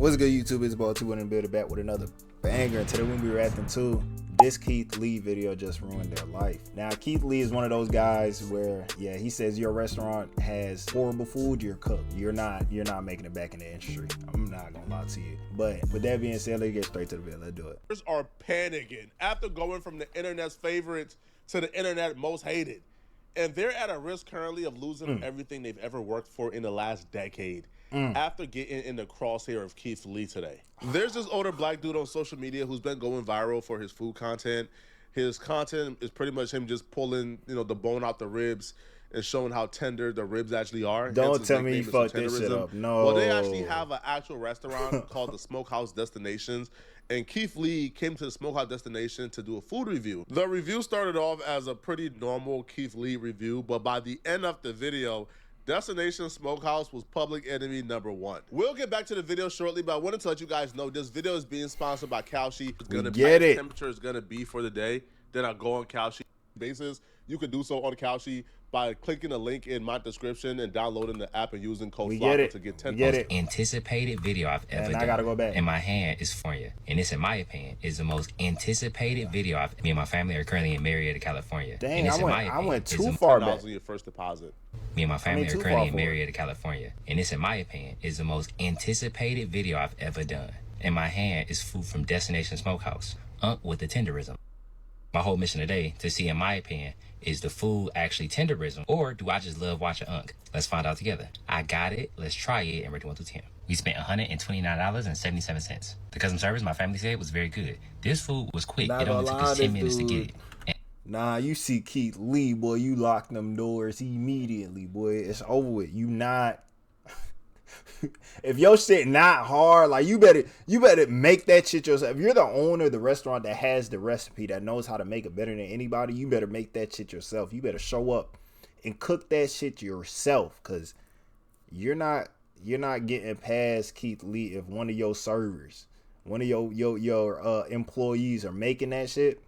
What's good, YouTube? It's Ball 2 and Build It back with another banger. And today we'll be reacting to this Keith Lee video just ruined their life. Now, Keith Lee is one of those guys where, yeah, he says your restaurant has horrible food, you're cooked. You're not making it back in the industry. I'm not gonna lie to you. But with that being said, let's get straight to the video. Let's do it. Are panicking after going from the internet's favorites to the internet most hated. And they're at a risk currently of losing everything they've ever worked for in the last decade after getting in the crosshair of Keith Lee today. There's this older black dude on social media who's been going viral for his food content. His content is pretty much him just pulling, the bone out the ribs and showing how tender the ribs actually are. Don't tell me you fucked this shit up. No. Well, they actually have an actual restaurant called the Smokehouse Destinations. And Keith Lee came to the Smokehouse Destination to do a food review. The review started off as a pretty normal Keith Lee review, but by the end of the video, Destination Smokehouse was public enemy #1. We'll get back to the video shortly, but I wanted to let you guys know this video is being sponsored by Kalshi. It's gonna be the temperature is gonna be for the day. Then I go on Kalshi basis. You can do so on Kalshi by clicking the link in my description and downloading the app and using code Flakko to get 10%. Anticipated video I've ever done. I gotta go back. In my hand is for you. And this, in my opinion, is the most anticipated video Me and my family are currently in Marietta, California. Dang, I went too far back. On your first deposit. Me and my family are currently in Marietta, California. And this, in my opinion, is the most anticipated video I've ever done. In my hand is food from Destination Smokehouse, with the Tenderism. My whole mission today to see, in my opinion, is the food actually Tenderism, or do I just love watching Unk? Let's find out together. I got it. Let's try it, and rate it 1 through 10. We spent $129.77. The customer service, my family said, was very good. This food was quick. It only took us 10 minutes to get it. Nah, you see Keith Lee, boy, you lock them doors immediately, boy. It's over with. You not... If your shit not hard, like you better make that shit yourself. If you're the owner of the restaurant that has the recipe, that knows how to make it better than anybody, you better make that shit yourself. You better show up and cook that shit yourself, because you're not getting past Keith Lee if one of your servers, one of your employees are making that shit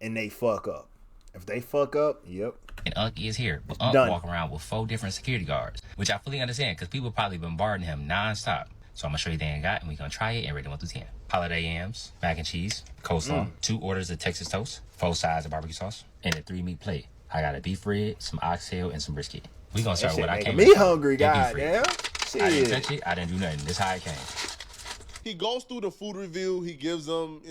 and they fuck up. If they fuck up, yep. And Unk is here. But Unk walk around with 4 different security guards, which I fully understand because people probably bombarding him non-stop. So I'm going to show you everything I got, and we're going to try it and rate it 1 through 10. Holiday yams, mac and cheese, coleslaw, 2 orders of Texas toast, 4 sides of barbecue sauce, and a 3-meat plate. I got a beef rib, some oxtail, and some brisket. We're going to start with what I came me hungry, goddamn. I didn't touch it. I didn't do nothing. This is how it came. He goes through the food review. He gives them,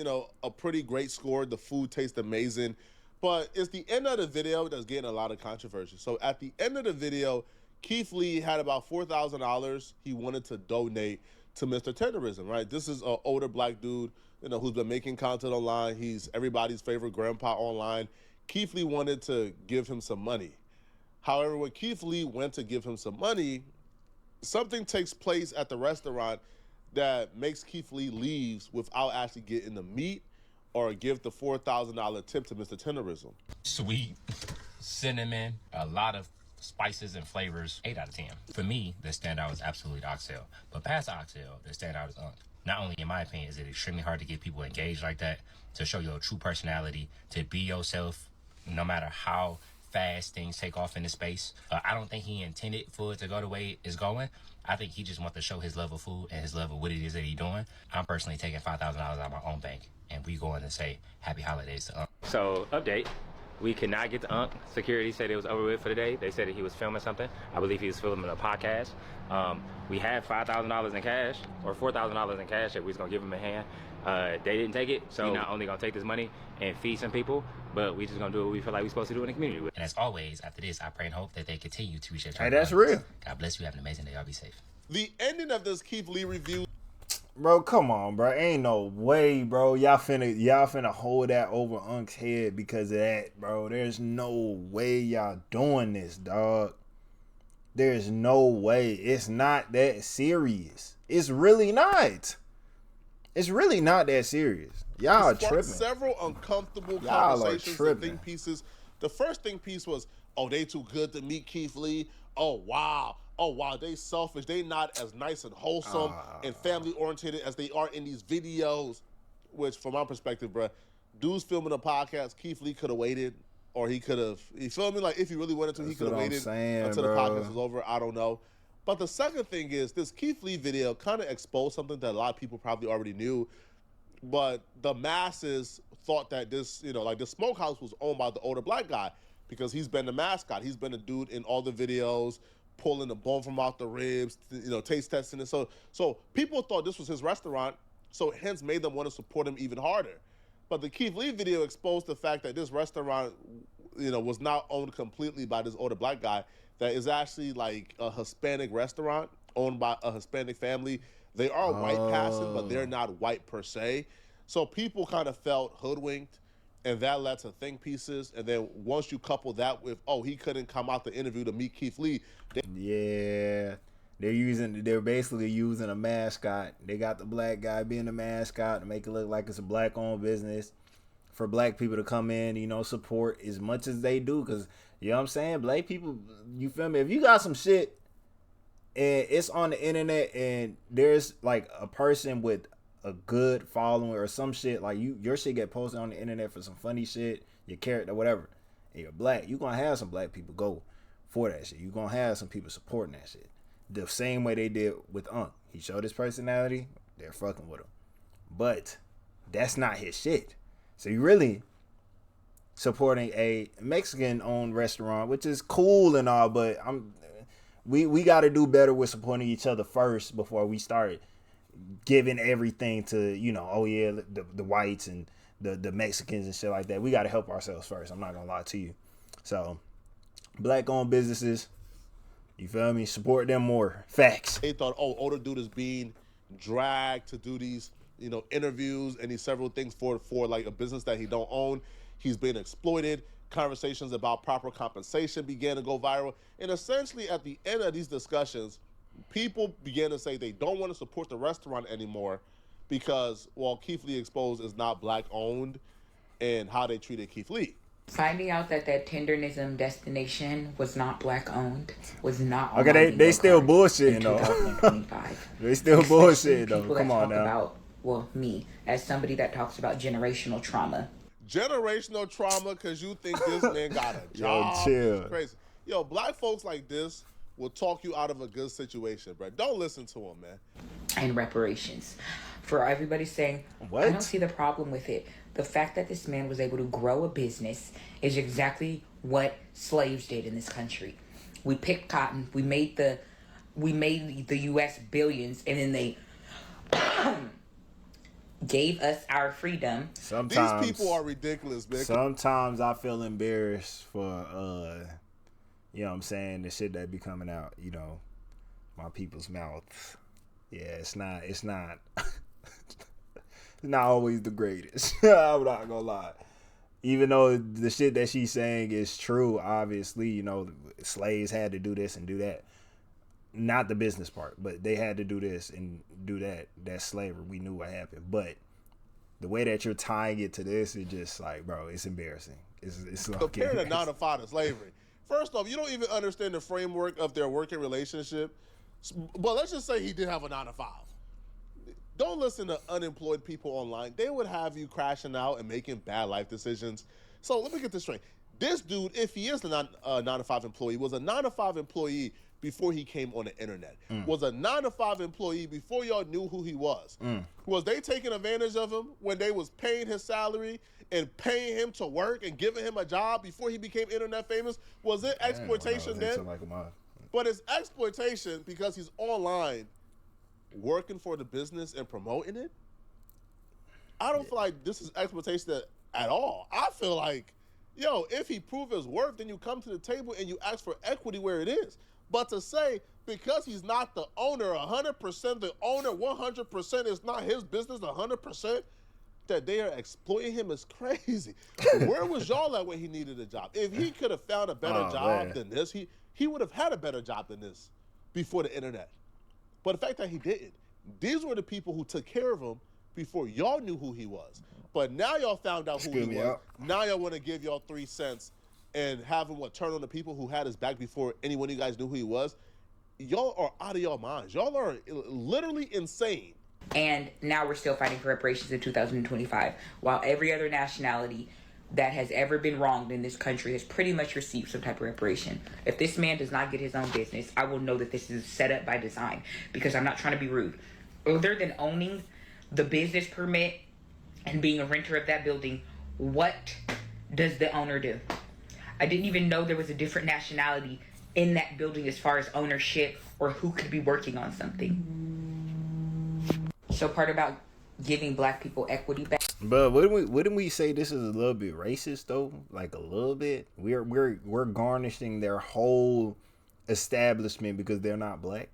a pretty great score. The food tastes amazing. But it's the end of the video that's getting a lot of controversy. So at the end of the video, Keith Lee had about $4,000 he wanted to donate to Mr. Tenderism, right? This is an older black dude, who's been making content online. He's everybody's favorite grandpa online. Keith Lee wanted to give him some money. However, when Keith Lee went to give him some money, something takes place at the restaurant that makes Keith Lee leaves without actually getting the meat or give the $4,000 tip to Mr. Tenderism. Sweet, cinnamon, a lot of spices and flavors. 8 out of 10. For me, the standout was absolutely the oxtail. But past the oxtail, the standout is Unk. Not only, in my opinion, is it extremely hard to get people engaged like that, to show your true personality, to be yourself, no matter how fast things take off in the space. I don't think he intended for it to go the way it's going. I think he just wants to show his love of food and his love of what it is that he's doing. I'm personally taking $5,000 out of my own bank, and we going to say happy holidays to Unk. So, update. We could not get to Unk. Security said it was over with for the day. They said that he was filming something. I believe he was filming a podcast. We had $5,000 in cash, or $4,000 in cash that we was going to give him a hand. They didn't take it, so we're not only going to take this money and feed some people, but we just going to do what we feel like we're supposed to do in the community with. And as always, after this, I pray and hope that they continue to reach their Hey, that's real. God bless you. Have an amazing day. Y'all be safe. The ending of this Keith Lee review. Bro, come on, bro. Ain't no way, bro. Y'all finna hold that over Unk's head because of that, bro. There's no way y'all doing this, dog. There's no way. It's not that serious. It's really not. It's really not that serious. Y'all tripping. Several uncomfortable conversations and think pieces. The first think piece was, oh, they too good to meet Keith Lee. Oh, wow. Oh, wow, they selfish. They not as nice and wholesome and family-oriented as they are in these videos, which, from my perspective, bro, dudes filming a podcast, Keith Lee could have waited, or he could have, you feel me? Like, if he really wanted to, he could have waited until the podcast was over. I don't know. But the second thing is this Keith Lee video kind of exposed something that a lot of people probably already knew, but the masses thought that this, like the smokehouse was owned by the older black guy because he's been the mascot. He's been the dude in all the videos, pulling the bone from out the ribs, taste testing it. So people thought this was his restaurant, so hence made them want to support him even harder. But the Keith Lee video exposed the fact that this restaurant, was not owned completely by this older black guy, that is actually like a Hispanic restaurant owned by a Hispanic family. They are white passing, but they're not white per se. So people kind of felt hoodwinked, and that led to think pieces. And then once you couple that with, he couldn't come out the interview to meet Keith Lee. They're basically using a mascot. They got the black guy being the mascot to make it look like it's a black-owned business for black people to come in, support as much as they do. Because, you know what I'm saying? Black people, you feel me? If you got some shit and it's on the internet and there's like a person with a good following or some shit, like your shit get posted on the internet for some funny shit, your character, whatever, and you're black, you gonna have some black people go for that shit. You gonna have some people supporting that shit. The same way they did with Unc. He showed his personality, they're fucking with him. But that's not his shit. So you really supporting a Mexican-owned restaurant, which is cool and all, but we got to do better with supporting each other first before we start giving everything to, the whites and the Mexicans and shit like that. We got to help ourselves first. I'm not going to lie to you. So, black-owned businesses, you feel me? Support them more. Facts. They thought, older dude is being dragged to do these, interviews and these several things for like a business that he don't own. He's being exploited. Conversations about proper compensation began to go viral. And essentially, at the end of these discussions, people began to say they don't want to support the restaurant anymore because, Keith Lee Exposed is not black-owned and how they treated Keith Lee. Finding out that Tenderism destination was not black-owned was not on okay, they still bullshitting, though. 2025. They still bullshitting, though. Come on now. Me, as somebody that talks about generational trauma. Generational trauma because you think this man got a job. Yo, chill. It's crazy. Yo, black folks like this will talk you out of a good situation, bro. Don't listen to him, man. And reparations. For everybody saying, what? I don't see the problem with it. The fact that this man was able to grow a business is exactly what slaves did in this country. We picked cotton. We made the U.S. billions, and then they gave us our freedom. Sometimes these people are ridiculous, man. Sometimes I feel embarrassed for you know what I'm saying, the shit that be coming out, my people's mouths. Yeah, it's not it's not always the greatest. I'm not gonna lie. Even though the shit that she's saying is true, obviously, slaves had to do this and do that. Not the business part, but they had to do this and do that. That's slavery. We knew what happened. But the way that you're tying it to this is just like, bro, it's embarrassing. It's like comparing a 9-to-5 to slavery. First off, you don't even understand the framework of their working relationship. But let's just say he did have a 9-to-5. Don't listen to unemployed people online. They would have you crashing out and making bad life decisions. So let me get this straight. This dude, if he is a 9-to-5 employee, was a 9-to-5 employee before he came on the internet. Was a 9-to-5 employee before y'all knew who he was. Was they taking advantage of him when they was paying his salary and paying him to work and giving him a job before he became internet famous? Was it exploitation then? But it's exploitation because he's online working for the business and promoting it. I don't feel like this is exploitation at all. I feel like, if he proved his worth, then you come to the table and you ask for equity where it is. But to say, because he's not the owner 100%, the owner 100% is not his business 100%, that they are exploiting him is crazy. Where was y'all at when he needed a job? If he could have found a better job than this, he would have had a better job than this before the internet. But the fact that he didn't, these were the people who took care of him before y'all knew who he was. But now y'all found out who he was. Now y'all want to give y'all 3 cents and have him turn on the people who had his back before anyone of you guys knew who he was. Y'all are out of your minds. Y'all are literally insane. And now we're still fighting for reparations in 2025, while every other nationality that has ever been wronged in this country has pretty much received some type of reparation. If this man does not get his own business, I will know that this is set up by design, because I'm not trying to be rude. Other than owning the business permit and being a renter of that building, what does the owner do? I didn't even know there was a different nationality in that building as far as ownership or who could be working on something. So part about giving black people equity back. But wouldn't we say this is a little bit racist though? Like a little bit. We're garnishing their whole establishment because they're not black.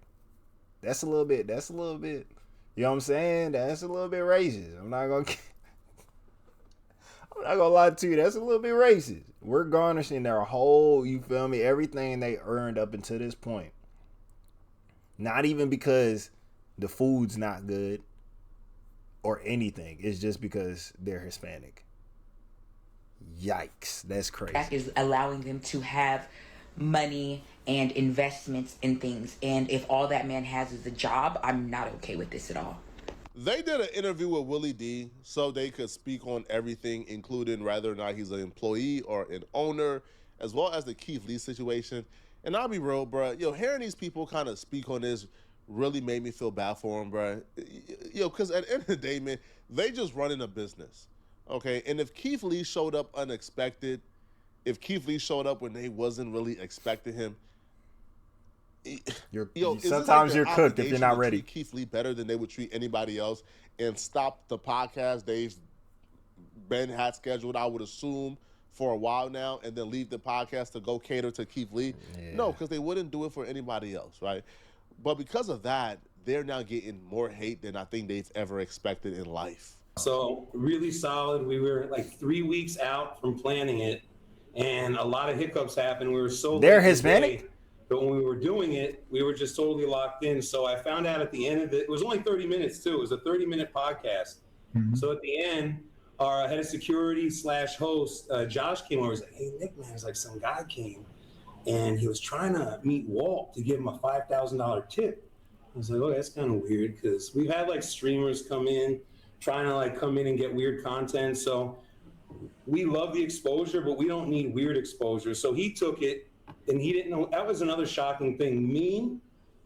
That's a little bit. You know what I'm saying? That's a little bit racist. I'm not gonna lie to you. That's a little bit racist. We're garnishing their whole, you feel me, everything they earned up until this point. Not even because the food's not good or anything. It's just because they're Hispanic. Yikes. That's crazy. That is allowing them to have money and investments in things. And if all that man has is a job, I'm not okay with this at all. They did an interview with Willie D so they could speak on everything, including whether or not he's an employee or an owner, as well as the Keith Lee situation. And I'll be real, bro. Hearing these people kind of speak on this really made me feel bad for them, bro. Because at the end of the day, man, they just running a business, okay? And if Keith Lee showed up unexpected, if Keith Lee showed up when they wasn't really expecting him, sometimes you're cooked if you're not ready. Treat Keith Lee better than they would treat anybody else and stop the podcast Ben had scheduled, I would assume, for a while now, and then leave the podcast to go cater to Keith Lee. Yeah. No, because they wouldn't do it for anybody else, right? But because of that, they're now getting more hate than I think they've ever expected in life. So really solid. We were like 3 weeks out from planning it, and a lot of hiccups happened. We were so they're Hispanic. Today, but when we were doing it, we were just totally locked in. So I found out at the end of it was only 30 minutes too. It was a 30-minute podcast. Mm-hmm. So at the end, our head of security / host, Josh came over. He was like, "Hey, Nick, man, it's like some guy came, and he was trying to meet Walt to give him a $5,000 tip." I was like, "Oh, that's kind of weird," because we've had like streamers come in, trying to like come in and get weird content. So we love the exposure, but we don't need weird exposure. So he took it, and he didn't know. That was another shocking thing. Me,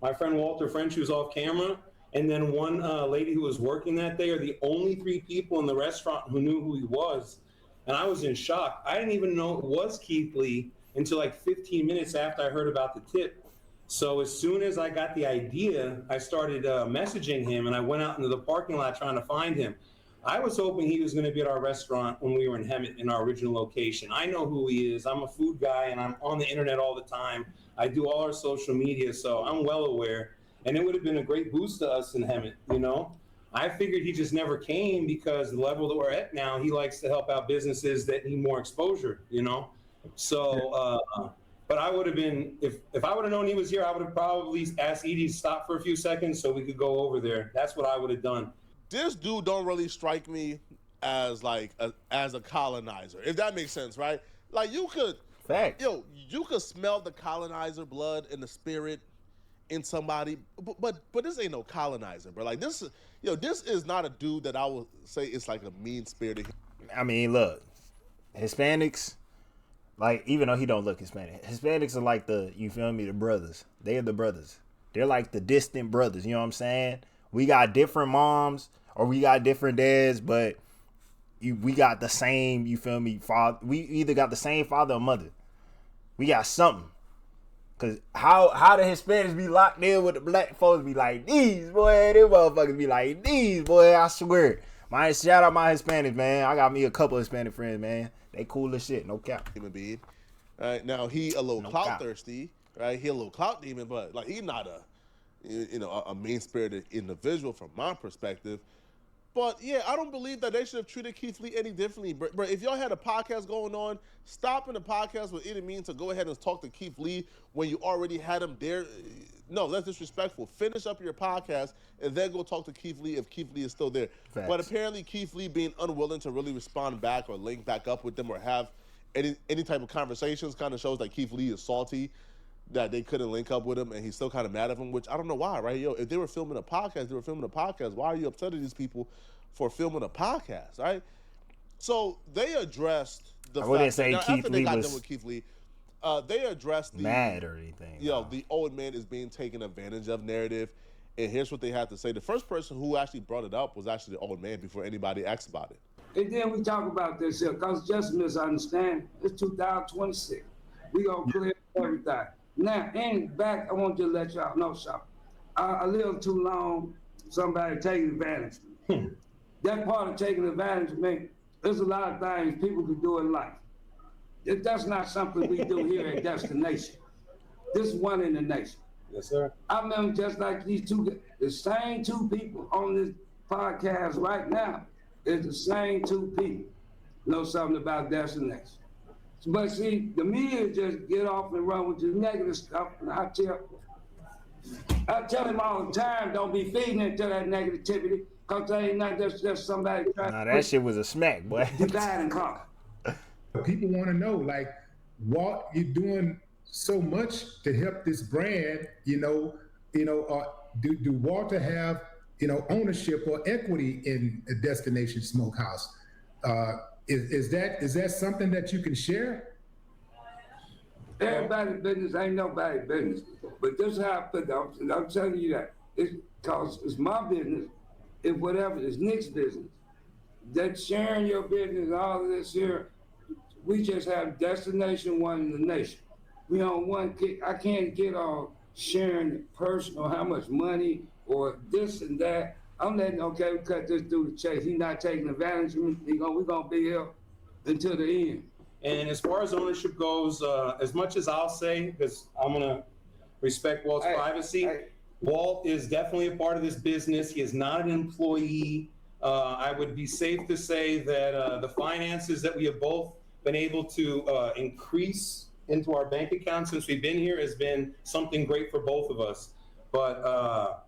my friend Walter French, who was off camera, and then one lady who was working that day are the only 3 people in the restaurant who knew who he was. And I was in shock. I didn't even know it was Keith Lee until like 15 minutes after I heard about the tip. So as soon as I got the idea, I started messaging him, and I went out into the parking lot trying to find him. I was hoping he was going to be at our restaurant when we were in Hemet in our original location. I know who he is. I'm a food guy, and I'm on the internet all the time. I do all our social media, so I'm well aware. And it would have been a great boost to us in Hemet, you know? I figured he just never came because the level that we're at now, he likes to help out businesses that need more exposure, you know? So, but I would have been, if I would have known he was here, I would have probably asked Edie to stop for a few seconds so we could go over there. That's what I would have done. This dude don't really strike me as like as a colonizer, if that makes sense, right? Like you could smell the colonizer blood and the spirit in somebody, but this ain't no colonizer, bro. Like this is not a dude that I would say is like a mean spirited. I mean, look, Hispanics, like even though he don't look Hispanic, Hispanics are like you feel me, the brothers. They are the brothers. They're like the distant brothers. You know what I'm saying? We got different moms or we got different dads, but we got the same, you feel me, father. We either got the same father or mother. We got something. Cause how the Hispanics be locked in with the black folks be like these, boy, them motherfuckers be like these, boy, I swear. Shout out my Hispanics, man. I got me a couple Hispanic friends, man. They cool as shit, no cap. Human being. All right, now he a little clout thirsty, right? He a little clout demon, but like he not a mean-spirited individual from my perspective. But yeah, I don't believe that they should have treated Keith Lee any differently. But if y'all had a podcast going on, stopping the podcast with any means to go ahead and talk to Keith Lee when you already had him there, no, that's disrespectful. Finish up your podcast and then go talk to Keith Lee if Keith Lee is still there. Facts. But apparently Keith Lee being unwilling to really respond back or link back up with them or have any type of conversations kind of shows that Keith Lee is salty that they couldn't link up with him, and he's still kind of mad at him, which I don't know why, right? If they were filming a podcast, Why are you upset at these people for filming a podcast, right? So they addressed the I wouldn't fact say that Keith after they Lee got was done with Keith Lee, they addressed the mad or anything. No. the old man is being taken advantage of narrative. And here's what they had to say. The first person who actually brought it up was actually the old man before anybody asked about it. And then we talk about this here, because just misunderstand. It's 2026. We gonna clear everything. Now, in back, I want to let y'all know something. I lived too long, somebody taking advantage of me. That part of taking advantage of me, there's a lot of things people can do in life. That's not something we do here at Destination. This is one in the nation. Yes, sir. I remember just like the same two people on this podcast right now is the same two people know something about Destination. But see, the media just get off and run with the negative stuff, and I tell him all the time, don't be feeding into that negativity, because they ain't not just somebody trying Nah, that shit was a smack, boy. divide and conquer. People want to know, like, what you're doing so much to help this brand, do Walter have, ownership or equity in a Destination Smokehouse? Is that something that you can share? Everybody's business ain't nobody's business. But this is how I put it. I'm telling you that. It's because it's my business. It's whatever. It's Nick's business. That sharing your business, all of this here, we just have Destination One in the nation. We on one kick. I can't get on sharing personal, how much money or this and that. I'm letting, okay, we cut this dude the chase. He's not taking advantage of me. We're going to be here until the end. And as far as ownership goes, as much as I'll say, because I'm going to respect Walt's privacy, Walt is definitely a part of this business. He is not an employee. I would be safe to say that the finances that we have both been able to increase into our bank account since we've been here has been something great for both of us. But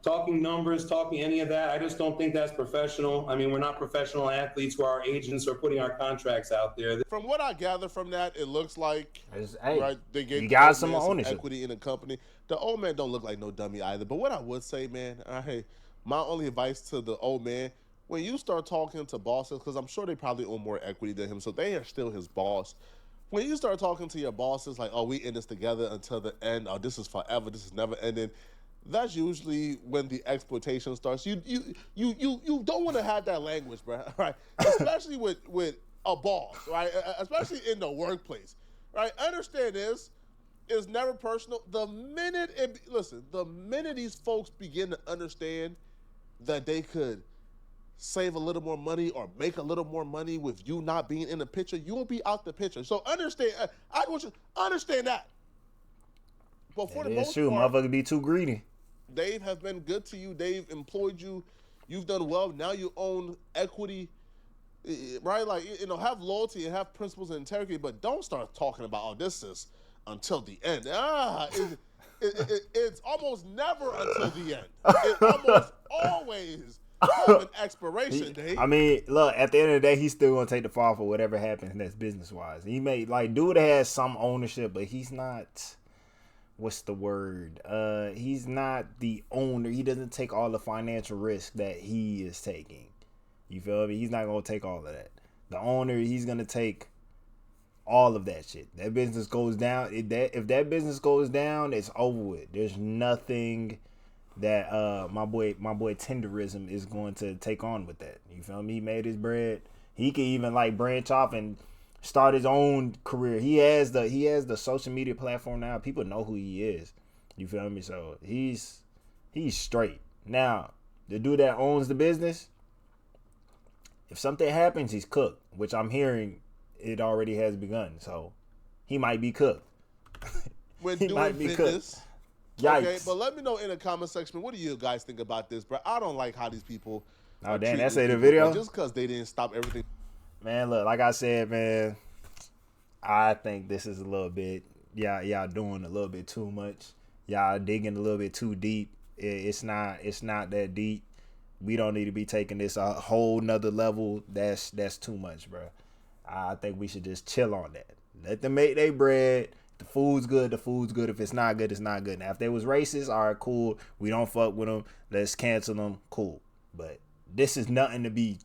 talking numbers, talking any of that, I just don't think that's professional. I mean, we're not professional athletes where our agents are putting our contracts out there. From what I gather from that, it looks like Hey, they gave you the got old some man ownership. equity in the company. The old man don't look like no dummy either. But what I would say, man, hey, my only advice to the old man, when you start talking to bosses, because I'm sure they probably own more equity than him, so they are still his boss. When you start talking to your bosses like, oh, we in this together until the end, oh, this is forever, this is never ending, that's usually when the exploitation starts. You don't want to have that language, bro, right? Especially with a boss, right? Especially in the workplace, right? Understand this, it's never personal. The minute these folks begin to understand that they could save a little more money or make a little more money with you not being in the picture, you will be out the picture. So understand, I want you to understand that. But for the most part, motherfucker be too greedy. Dave has been good to you. Dave employed you. You've done well. Now you own equity, right? Like, have loyalty and have principles and integrity, but don't start talking about, oh, this is until the end. It's almost never until the end. It almost always have an expiration date. I mean, look, at the end of the day, he's still gonna take the fall for whatever happens next business wise. He may dude has some ownership, but he's not. What's the word? He's not the owner. He doesn't take all the financial risk that he is taking. You feel me? He's not gonna take all of that. The owner, he's gonna take all of that shit. That business goes down. If that business goes down, it's over with. There's nothing that my boy Tenderism is going to take on with that. You feel me? He made his bread. He can even branch off and start his own career. He has the social media platform now. People know who he is. You feel me? So he's straight. Now, the dude that owns the business, if something happens, he's cooked, which I'm hearing it already has begun. So he might be cooked. When he doing might be fitness. cooked. Yikes. Okay, but let me know in the comment section, what do you guys think about this, bro? I don't like how these people. Oh, damn, that's the video? Just because they didn't stop everything. Man, look, like I said, man, I think this is a little bit, y'all doing a little bit too much. Y'all digging a little bit too deep. It's not that deep. We don't need to be taking this a whole nother level. That's too much, bro. I think we should just chill on that. Let them make their bread. The food's good, the food's good. If it's not good, it's not good. Now, if they was racist, all right, cool. We don't fuck with them. Let's cancel them. Cool. But this is nothing to be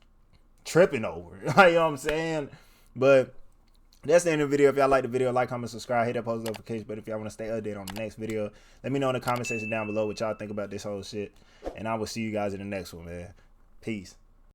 tripping over. Like, you know what I'm saying? But that's the end of the video. If y'all like the video, like, comment, subscribe, hit that post notification. But if y'all want to stay updated on the next video, let me know in the comment section down below what y'all think about this whole shit. And I will see you guys in the next one, man. Peace.